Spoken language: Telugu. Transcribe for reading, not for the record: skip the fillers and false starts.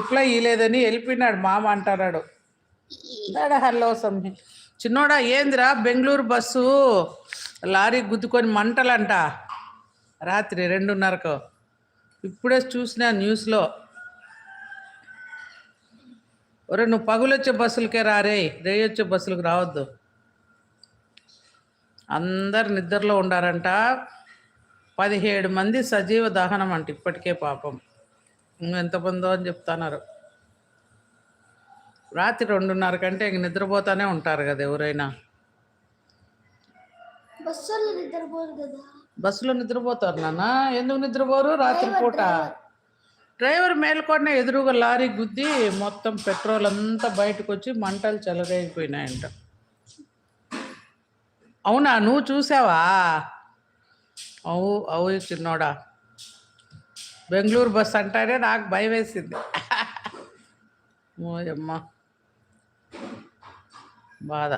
రిప్లై ఇవ్వలేదని వెళ్ళిపోయినాడు మామ అంటున్నాడు. హలో సమ్మి చిన్నోడా ఏందిరా బెంగళూరు బస్సు లారీ గుద్దుకొని మంటలంట రాత్రి 2:30కు. ఇప్పుడే చూసిన న్యూస్లో. ఒరే నువ్వు పగులొచ్చే బస్సులకే రారే, రేయొచ్చే బస్సులకు రావద్దు. అందరు నిద్రలో ఉండారంట. 17 మంది సజీవ దహనం అంట ఇప్పటికే పాపం. ఎంతమందో అని చెప్తున్నారు. రాత్రి 2:30 కంటే ఇంక నిద్రపోతానే ఉంటారు కదా ఎవరైనా. బస్సులో నిద్రపోతారు నాన్న. ఎందుకు నిద్రపోరు రాత్రి పూట? డ్రైవర్ మేల్కొనే ఎదురుగా లారీ గుద్ది మొత్తం పెట్రోల్ అంతా బయటకు వచ్చి మంటలు చెలరైపోయినాయంట. అవునా, నువ్వు చూసావా? అవు చిన్నోడా, బెంగళూరు బస్ అంటానే నాకు భయం వేసింది. ఓయమ్మ బాధ.